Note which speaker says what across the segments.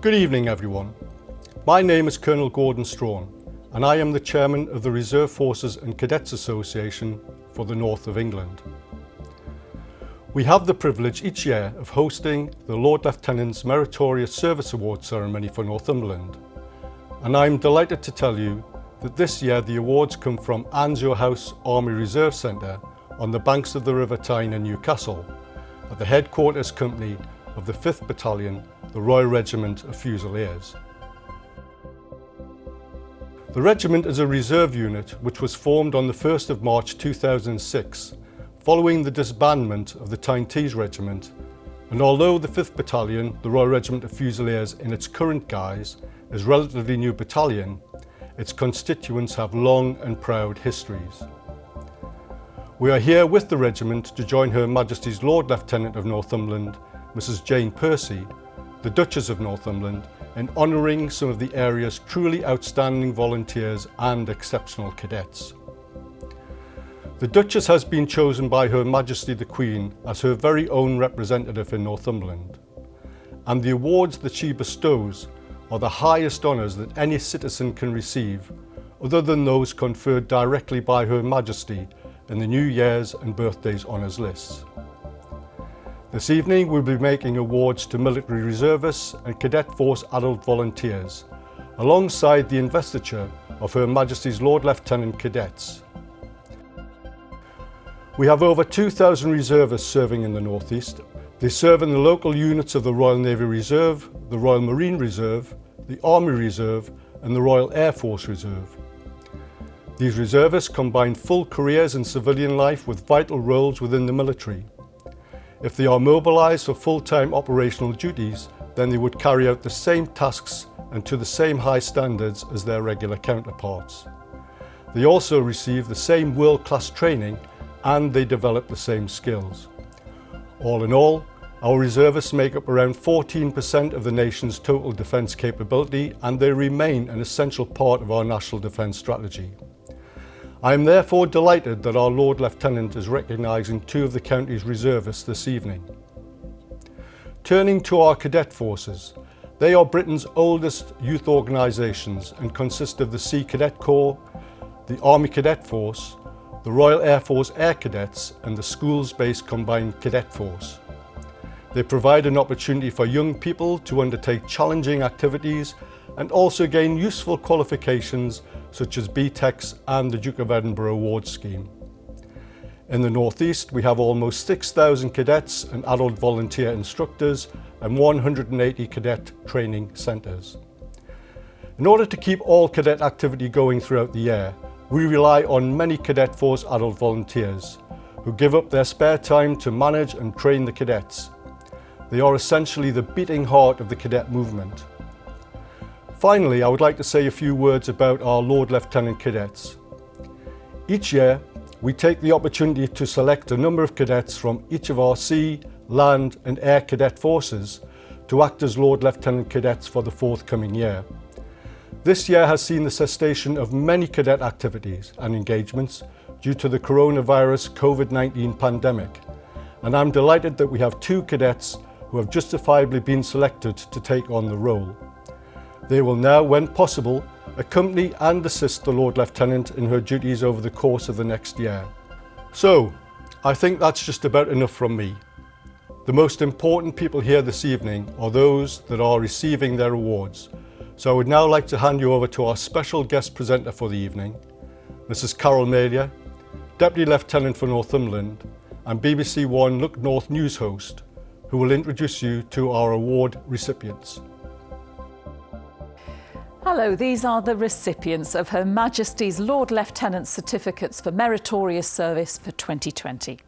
Speaker 1: Good evening everyone. My name is Colonel Gordon Strawn and I am the Chairman of the Reserve Forces and Cadets Association for the North of England. We have the privilege each year of hosting the Lord Lieutenant's Meritorious Service Award ceremony for Northumberland, and I'm delighted to tell you that this year the awards come from Ansdell House Army Reserve Centre on the banks of the River Tyne in Newcastle, at the headquarters company of the 5th Battalion, the Royal Regiment of Fusiliers. The regiment is a reserve unit which was formed on the 1st of March 2006, following the disbandment of the Tyne Tees Regiment, and although the 5th Battalion, the Royal Regiment of Fusiliers in its current guise, is a relatively new battalion, its constituents have long and proud histories. We are here with the regiment to join Her Majesty's Lord Lieutenant of Northumberland, Mrs. Jane Percy, the Duchess of Northumberland, in honouring some of the area's truly outstanding volunteers and exceptional cadets. The Duchess has been chosen by Her Majesty the Queen as her very own representative in Northumberland, and the awards that she bestows are the highest honours that any citizen can receive, other than those conferred directly by Her Majesty in the New Year's and Birthdays Honours lists. This evening we'll be making awards to military reservists and Cadet Force adult volunteers, alongside the investiture of Her Majesty's Lord Lieutenant Cadets. We have over 2,000 reservists serving in the North East. They serve in the local units of the Royal Navy Reserve, the Royal Marine Reserve, the Army Reserve and the Royal Air Force Reserve. These reservists combine full careers in civilian life with vital roles within the military. If they are mobilised for full-time operational duties, then they would carry out the same tasks and to the same high standards as their regular counterparts. They also receive the same world-class training and they develop the same skills. All in all, our reservists make up around 14% of the nation's total defence capability, and they remain an essential part of our national defence strategy. I am therefore delighted that our Lord Lieutenant is recognising two of the county's reservists this evening. Turning to our cadet forces, they are Britain's oldest youth organisations and consist of the Sea Cadet Corps, the Army Cadet Force, the Royal Air Force Air Cadets and the Schools-Based Combined Cadet Force. They provide an opportunity for young people to undertake challenging activities and also gain useful qualifications such as BTECs and the Duke of Edinburgh Awards Scheme. In the North East, we have almost 6,000 cadets and adult volunteer instructors and 180 cadet training centres. In order to keep all cadet activity going throughout the year, we rely on many Cadet Force adult volunteers who give up their spare time to manage and train the cadets. They are essentially the beating heart of the cadet movement. Finally, I would like to say a few words about our Lord Lieutenant cadets. Each year, we take the opportunity to select a number of cadets from each of our sea, land and air cadet forces to act as Lord Lieutenant cadets for the forthcoming year. This year has seen the cessation of many cadet activities and engagements due to the coronavirus COVID-19 pandemic, and I'm delighted that we have two cadets who have justifiably been selected to take on the role. They will now, when possible, accompany and assist the Lord Lieutenant in her duties over the course of the next year. So, I think that's just about enough from me. The most important people here this evening are those that are receiving their awards. So I would now like to hand you over to our special guest presenter for the evening, Mrs. Carol Malia, Deputy Lieutenant for Northumberland and BBC One Look North news host, who will introduce you to our award recipients.
Speaker 2: Hello, these are the recipients of Her Majesty's Lord Lieutenant Certificates for Meritorious Service for 2020.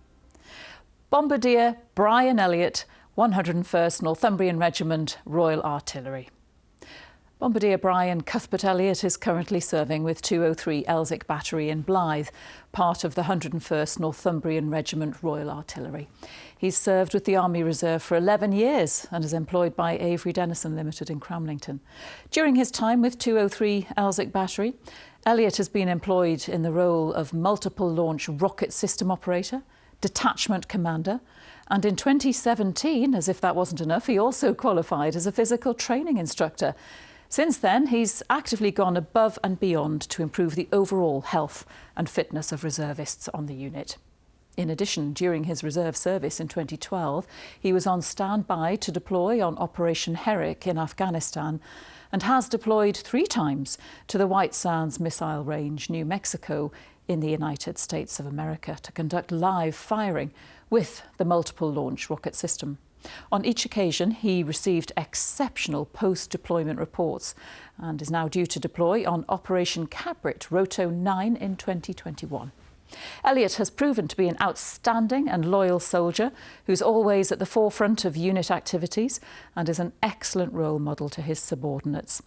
Speaker 2: Bombardier Brian Elliott, 101st Northumbrian Regiment, Royal Artillery. Bombardier Brian Cuthbert Elliott is currently serving with 203 Elsick Battery in Blythe, part of the 101st Northumbrian Regiment Royal Artillery. He's served with the Army Reserve for 11 years and is employed by Avery Dennison Limited in Cramlington. During his time with 203 Elsick Battery, Elliott has been employed in the role of multiple launch rocket system operator, detachment commander, and in 2017, as if that wasn't enough, he also qualified as a physical training instructor. Since then, he's actively gone above and beyond to improve the overall health and fitness of reservists on the unit. In addition, during his reserve service in 2012, he was on standby to deploy on Operation Herrick in Afghanistan and has deployed 3 times to the White Sands Missile Range, New Mexico, in the United States of America to conduct live firing with the multiple launch rocket system. On each occasion, he received exceptional post-deployment reports and is now due to deploy on Operation Cabrit, Roto 9 in 2021. Elliott has proven to be an outstanding and loyal soldier who's always at the forefront of unit activities and is an excellent role model to his subordinates.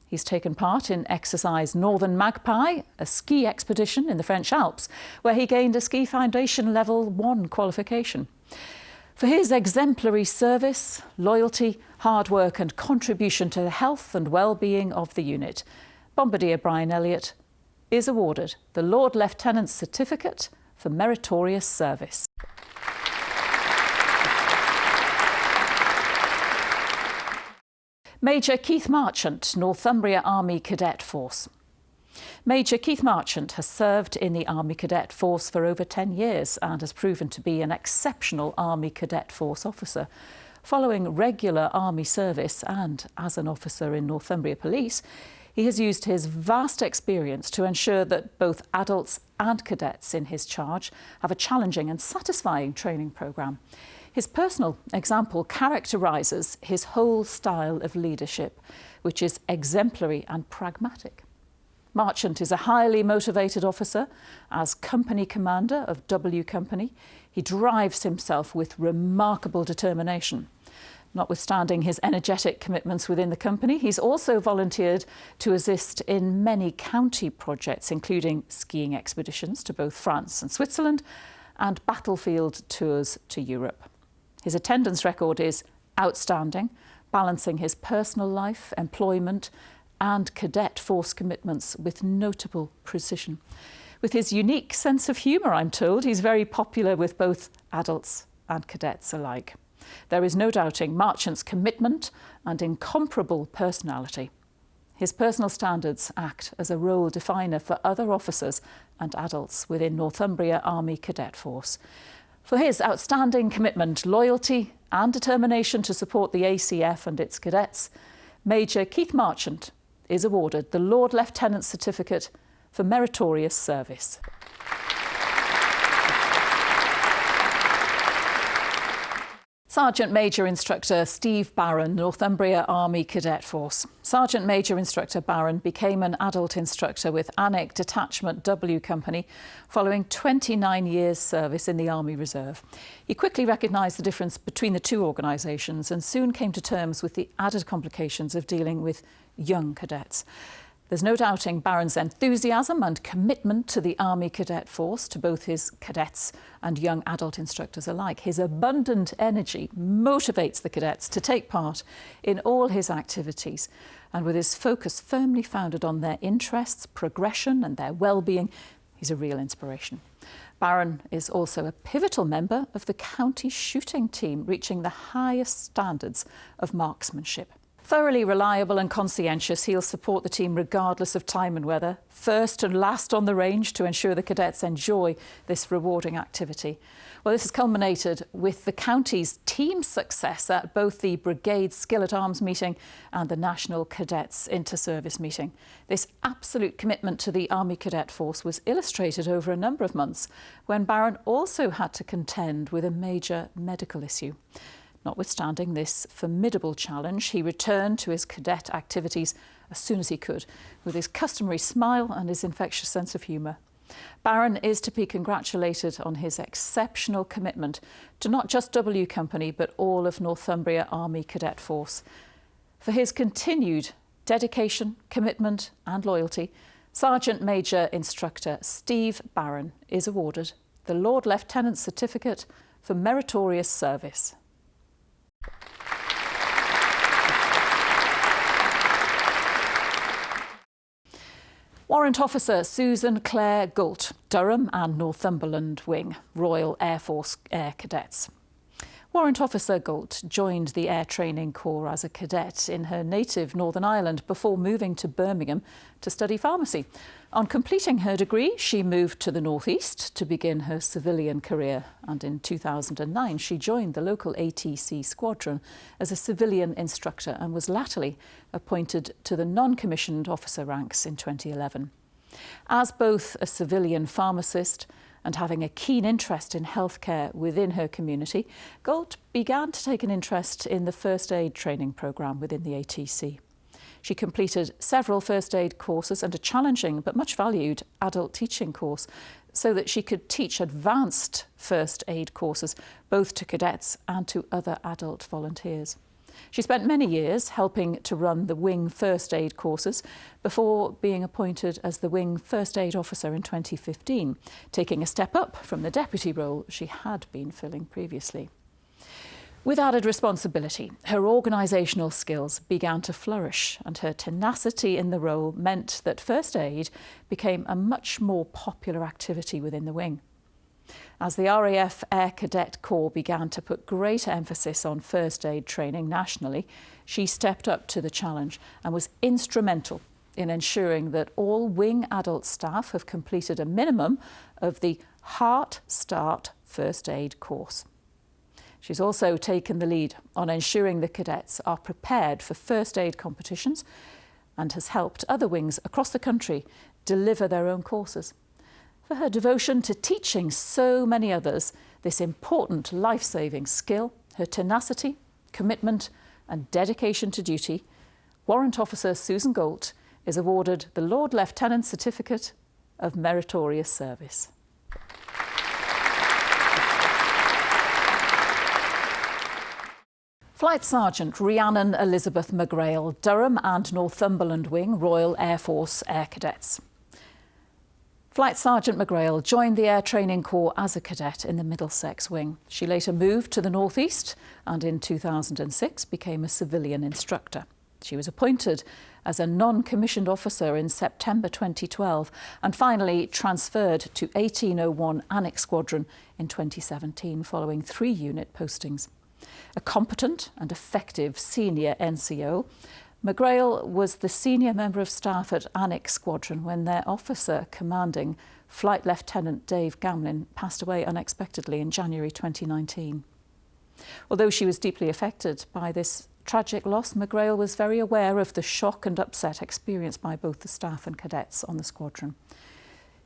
Speaker 2: He's taken part in exercise Northern Magpie, a ski expedition in the French Alps, where he gained a Ski Foundation Level 1 qualification. For his exemplary service, loyalty, hard work and contribution to the health and well-being of the unit, Bombardier Brian Elliott is awarded the Lord Lieutenant's Certificate for Meritorious Service. Major Keith Marchant, Northumbria Army Cadet Force. Major Keith Marchant has served in the Army Cadet Force for over 10 years and has proven to be an exceptional Army Cadet Force officer. Following regular Army service and as an officer in Northumbria Police, he has used his vast experience to ensure that both adults and cadets in his charge have a challenging and satisfying training programme. His personal example characterises his whole style of leadership, which is exemplary and pragmatic. Marchant is a highly motivated officer. As company commander of W Company, he drives himself with remarkable determination. Notwithstanding his energetic commitments within the company, he's also volunteered to assist in many county projects, including skiing expeditions to both France and Switzerland and battlefield tours to Europe. His attendance record is outstanding, balancing his personal life, employment and cadet force commitments with notable precision. With his unique sense of humour, I'm told, he's very popular with both adults and cadets alike. There is no doubting Marchant's commitment and incomparable personality. His personal standards act as a role definer for other officers and adults within Northumbria Army Cadet Force. For his outstanding commitment, loyalty and determination to support the ACF and its cadets, Major Keith Marchant is awarded the Lord Lieutenant Certificate for Meritorious Service. Sergeant Major Instructor Steve Barron, Northumbria Army Cadet Force. Sergeant Major Instructor Barron became an adult instructor with Alnwick Detachment W Company following 29 years' service in the Army Reserve. He quickly recognised the difference between the two organisations and soon came to terms with the added complications of dealing with young cadets. There's no doubting Barron's enthusiasm and commitment to the Army Cadet Force, to both his cadets and young adult instructors alike. His abundant energy motivates the cadets to take part in all his activities, and with his focus firmly founded on their interests, progression and their well-being, he's a real inspiration. Barron is also a pivotal member of the county shooting team, reaching the highest standards of marksmanship. Thoroughly reliable and conscientious, he'll support the team regardless of time and weather, first and last on the range to ensure the cadets enjoy this rewarding activity. Well, this has culminated with the county's team success at both the Brigade Skill at Arms meeting and the National Cadets Inter-Service meeting. This absolute commitment to the Army Cadet Force was illustrated over a number of months when Barron also had to contend with a major medical issue. Notwithstanding this formidable challenge, he returned to his cadet activities as soon as he could, with his customary smile and his infectious sense of humour. Barron is to be congratulated on his exceptional commitment to not just W Company, but all of Northumbria Army Cadet Force. For his continued dedication, commitment and loyalty, Sergeant Major Instructor Steve Barron is awarded the Lord Lieutenant Certificate for Meritorious Service. Warrant Officer Susan Clare Gult, Durham and Northumberland Wing, Royal Air Force Air Cadets. Warrant Officer Gult joined the Air Training Corps as a cadet in her native Northern Ireland before moving to Birmingham to study pharmacy. On completing her degree, she moved to the North East to begin her civilian career, and in 2009 she joined the local ATC squadron as a civilian instructor and was latterly appointed to the non-commissioned officer ranks in 2011. As both a civilian pharmacist and having a keen interest in healthcare within her community, Gult began to take an interest in the first aid training programme within the ATC. She completed several first aid courses and a challenging but much valued adult teaching course so that she could teach advanced first aid courses both to cadets and to other adult volunteers. She spent many years helping to run the Wing First Aid courses before being appointed as the Wing First Aid Officer in 2015, taking a step up from the deputy role she had been filling previously. With added responsibility, her organisational skills began to flourish, and her tenacity in the role meant that first aid became a much more popular activity within the wing. As the RAF Air Cadet Corps began to put greater emphasis on first aid training nationally, she stepped up to the challenge and was instrumental in ensuring that all wing adult staff have completed a minimum of the Heart Start first aid course. She's also taken the lead on ensuring the cadets are prepared for first aid competitions and has helped other wings across the country deliver their own courses. For her devotion to teaching so many others this important life-saving skill, her tenacity, commitment and dedication to duty, Warrant Officer Susan Gult is awarded the Lord Lieutenant Certificate of Meritorious Service. Flight Sergeant Rhiannon Elizabeth McGrail, Durham and Northumberland Wing, Royal Air Force Air Cadets. Flight Sergeant McGrail joined the Air Training Corps as a cadet in the Middlesex Wing. She later moved to the North East and in 2006 became a civilian instructor. She was appointed as a non-commissioned officer in September 2012 and finally transferred to 1801 Annex Squadron in 2017 following 3 unit postings. A competent and effective senior NCO, McGrail was the senior member of staff at Annex Squadron when their officer commanding, Flight Lieutenant Dave Gamlin, passed away unexpectedly in January 2019. Although she was deeply affected by this tragic loss, McGrail was very aware of the shock and upset experienced by both the staff and cadets on the squadron.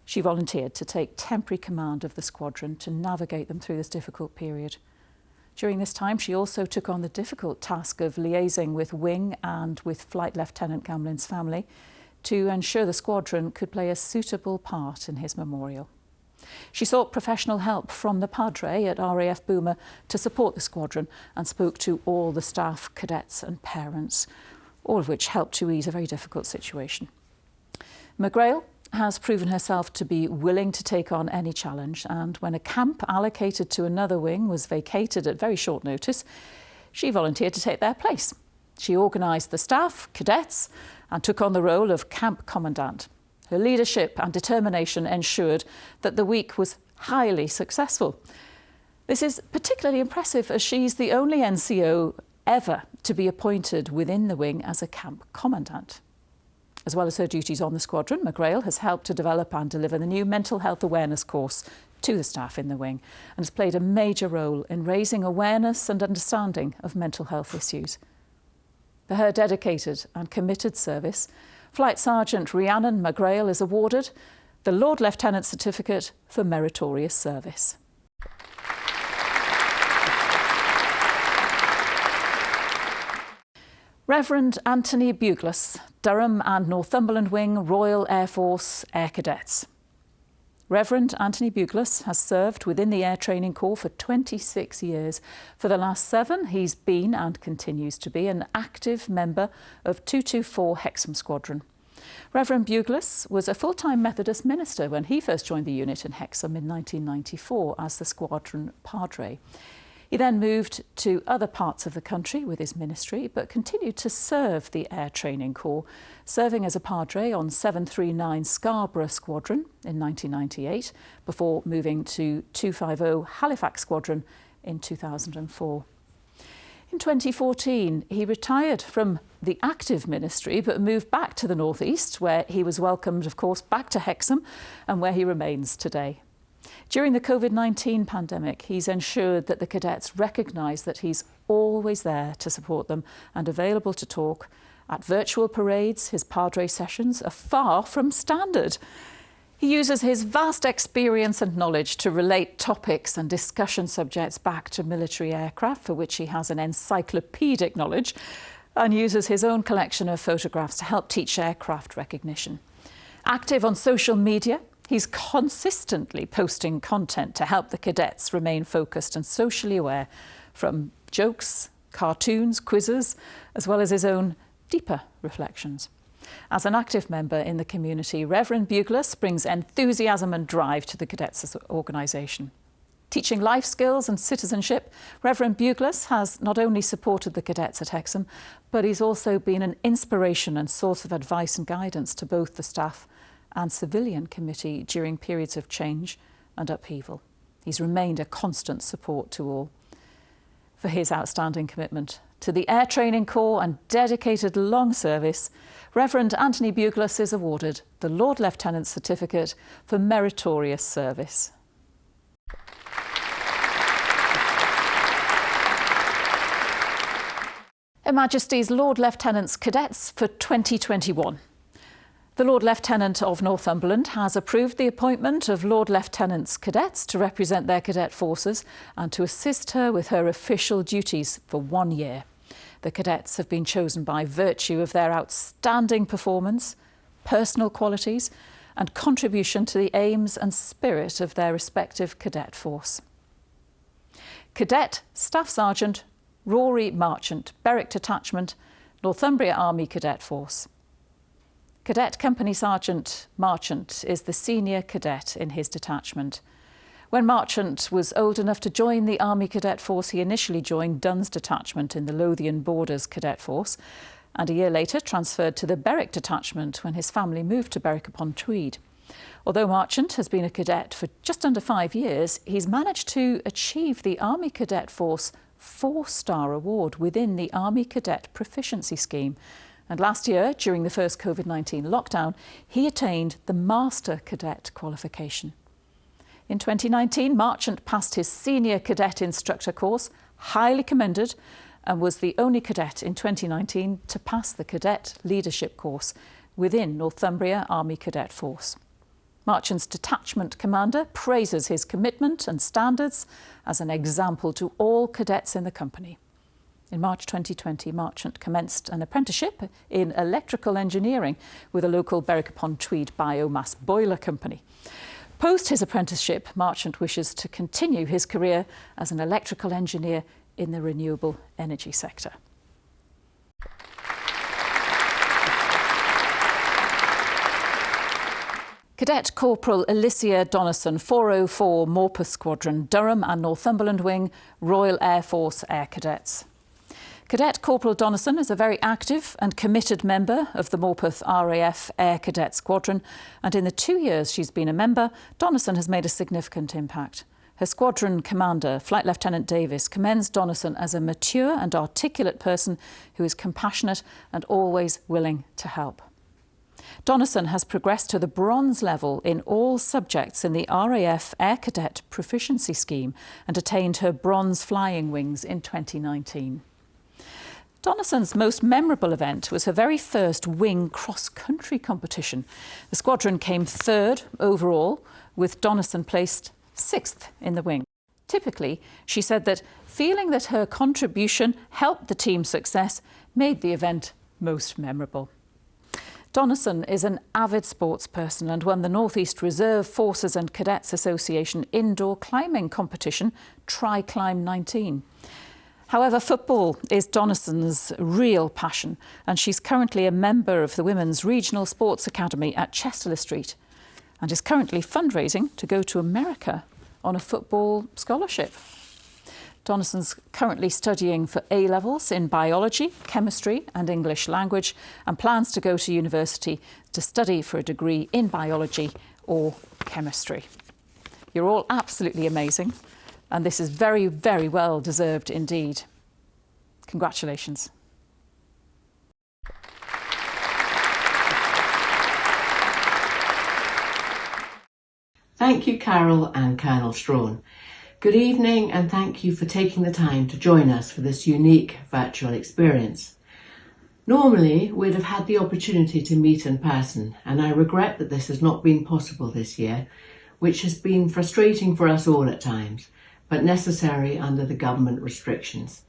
Speaker 2: She volunteered to take temporary command of the squadron to navigate them through this difficult period. During this time, she also took on the difficult task of liaising with Wing and with Flight Lieutenant Gamlin's family to ensure the squadron could play a suitable part in his memorial. She sought professional help from the Padre at RAF Boomer to support the squadron and spoke to all the staff, cadets and parents, all of which helped to ease a very difficult situation. McGrail has proven herself to be willing to take on any challenge, and when a camp allocated to another wing was vacated at very short notice, she volunteered to take their place. She organised the staff, cadets, and took on the role of camp commandant. Her leadership and determination ensured that the week was highly successful. This is particularly impressive as she's the only NCO ever to be appointed within the wing as a camp commandant. As well as her duties on the squadron, McGrail has helped to develop and deliver the new mental health awareness course to the staff in the wing and has played a major role in raising awareness and understanding of mental health issues. For her dedicated and committed service, Flight Sergeant Rhiannon McGrail is awarded the Lord Lieutenant Certificate for Meritorious Service. Reverend Anthony Buglas, Durham and Northumberland Wing, Royal Air Force Air Cadets. Reverend Anthony Buglas has served within the Air Training Corps for 26 years. For the last 7, he's been and continues to be an active member of 224 Hexham Squadron. Reverend Buglas was a full-time Methodist minister when he first joined the unit in Hexham in 1994 as the squadron padre. He then moved to other parts of the country with his ministry, but continued to serve the Air Training Corps, serving as a padre on 739 Scarborough Squadron in 1998, before moving to 250 Halifax Squadron in 2004. In 2014, he retired from the active ministry, but moved back to the North East, where he was welcomed, of course, back to Hexham, and where he remains today. During the COVID-19 pandemic, he's ensured that the cadets recognise that he's always there to support them and available to talk. At virtual parades, his padre sessions are far from standard. He uses his vast experience and knowledge to relate topics and discussion subjects back to military aircraft, for which he has an encyclopedic knowledge, and uses his own collection of photographs to help teach aircraft recognition. Active on social media, he's consistently posting content to help the cadets remain focused and socially aware, from jokes, cartoons, quizzes, as well as his own deeper reflections. As an active member in the community, Reverend Buglas brings enthusiasm and drive to the cadets organisation. Teaching life skills and citizenship, Reverend Buglas has not only supported the cadets at Hexham, but he's also been an inspiration and source of advice and guidance to both the staff and civilian committee during periods of change and upheaval. He's remained a constant support to all. For his outstanding commitment to the Air Training Corps and dedicated long service, Reverend Anthony Buglas is awarded the Lord Lieutenant Certificate for Meritorious Service. Her Majesty's Lord Lieutenants Cadets for 2021. The Lord Lieutenant of Northumberland has approved the appointment of Lord Lieutenants Cadets to represent their cadet forces and to assist her with her official duties for 1 year. The cadets have been chosen by virtue of their outstanding performance, personal qualities and contribution to the aims and spirit of their respective cadet force. Cadet Staff Sergeant Rory Marchant, Berwick Detachment, Northumbria Army Cadet Force. Cadet Company Sergeant Marchant is the senior cadet in his detachment. When Marchant was old enough to join the Army Cadet Force, he initially joined Dunn's detachment in the Lothian Borders Cadet Force and a year later transferred to the Berwick detachment when his family moved to Berwick-upon-Tweed. Although Marchant has been a cadet for just under 5 years, he's managed to achieve the Army Cadet Force 4-star award within the Army Cadet Proficiency Scheme. And last year, during the first COVID-19 lockdown, he attained the Master Cadet qualification. In 2019, Marchant passed his Senior Cadet Instructor course, highly commended, and was the only cadet in 2019 to pass the Cadet Leadership course within Northumbria Army Cadet Force. Marchant's detachment commander praises his commitment and standards as an example to all cadets in the company. In March 2020, Marchant commenced an apprenticeship in electrical engineering with a local Berwick-upon-Tweed biomass boiler company. Post his apprenticeship, Marchant wishes to continue his career as an electrical engineer in the renewable energy sector. Cadet Corporal Alicia Donison, 404 Morpeth Squadron, Durham and Northumberland Wing, Royal Air Force Air Cadets. Cadet Corporal Donison is a very active and committed member of the Morpeth RAF Air Cadet Squadron, and in the 2 years she's been a member, Donison has made a significant impact. Her squadron commander, Flight Lieutenant Davis, commends Donison as a mature and articulate person who is compassionate and always willing to help. Donison has progressed to the bronze level in all subjects in the RAF Air Cadet Proficiency Scheme and attained her bronze flying wings in 2019. Donison's most memorable event was her very first wing cross-country competition. The squadron came 3rd overall, with Donison placed 6th in the wing. Typically, she said that feeling that her contribution helped the team's success made the event most memorable. Donison is an avid sports person and won the North East Reserve Forces and Cadets Association indoor climbing competition, Tri-Climb 19. However, football is Donison's real passion, and she's currently a member of the Women's Regional Sports Academy at Chester Street and is currently fundraising to go to America on a football scholarship. Donison's currently studying for A-levels in biology, chemistry and English language and plans to go to university to study for a degree in biology or chemistry. You're all absolutely amazing, and this is very, very well deserved indeed. Congratulations.
Speaker 3: Thank you, Carol and Colonel Strawn. Good evening, and thank you for taking the time to join us for this unique virtual experience. Normally, we'd have had the opportunity to meet in person, and I regret that this has not been possible this year, which has been frustrating for us all at times, but necessary under the government restrictions.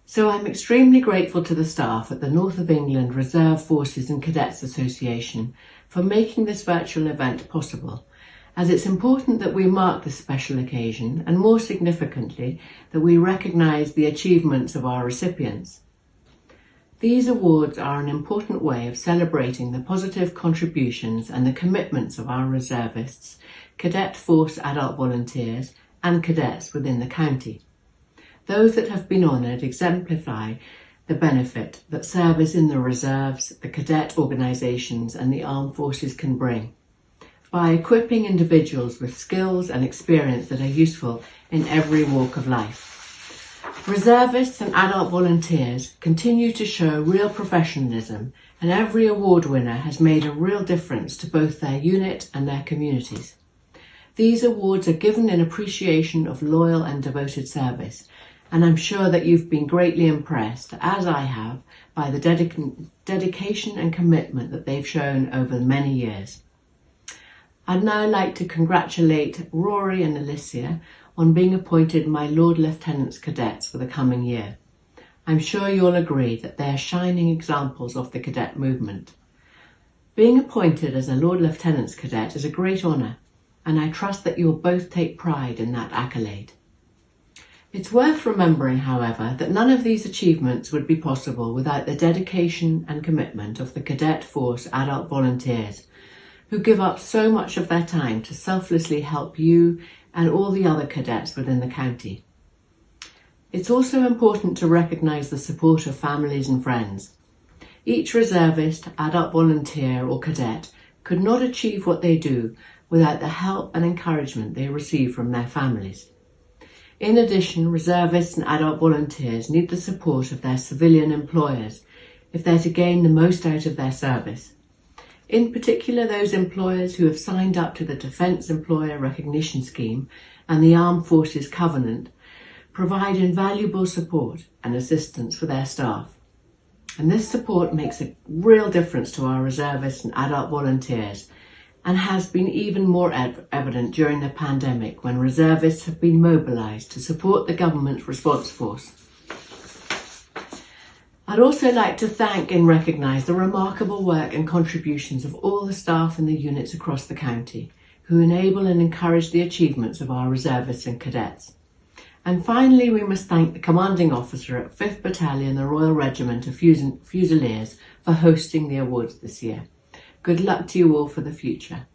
Speaker 3: So I'm extremely grateful to the staff at the North of England Reserve Forces and Cadets Association for making this virtual event possible, as it's important that we mark this special occasion, and more significantly, that we recognise the achievements of our recipients. These awards are an important way of celebrating the positive contributions and the commitments of our reservists, Cadet Force adult volunteers and cadets within the county. Those that have been honoured exemplify the benefit that service in the reserves, the cadet organisations and the armed forces can bring, by equipping individuals with skills and experience that are useful in every walk of life. Reservists and adult volunteers continue to show real professionalism, and every award winner has made a real difference to both their unit and their communities. These awards are given in appreciation of loyal and devoted service, and I'm sure that you've been greatly impressed, as I have, by the dedication and commitment that they've shown over many years. I'd now like to congratulate Rory and Alicia on being appointed my Lord Lieutenant's cadets for the coming year. I'm sure you'll agree that they are shining examples of the cadet movement. Being appointed as a Lord Lieutenant's cadet is a great honour, and I trust that you'll both take pride in that accolade. It's worth remembering, however, that none of these achievements would be possible without the dedication and commitment of the Cadet Force adult volunteers, who give up so much of their time to selflessly help you and all the other cadets within the county. It's also important to recognise the support of families and friends. Each reservist, adult volunteer or cadet could not achieve what they do without the help and encouragement they receive from their families. In addition, reservists and adult volunteers need the support of their civilian employers if they're to gain the most out of their service. In particular, those employers who have signed up to the Defence Employer Recognition Scheme and the Armed Forces Covenant provide invaluable support and assistance for their staff. And this support makes a real difference to our reservists and adult volunteers, and has been even more evident during the pandemic when reservists have been mobilised to support the government's response force. I'd also like to thank and recognise the remarkable work and contributions of all the staff in the units across the county who enable and encourage the achievements of our reservists and cadets. And finally, we must thank the Commanding Officer at 5th Battalion, the Royal Regiment of Fusiliers, for hosting the awards this year. Good luck to you all for the future.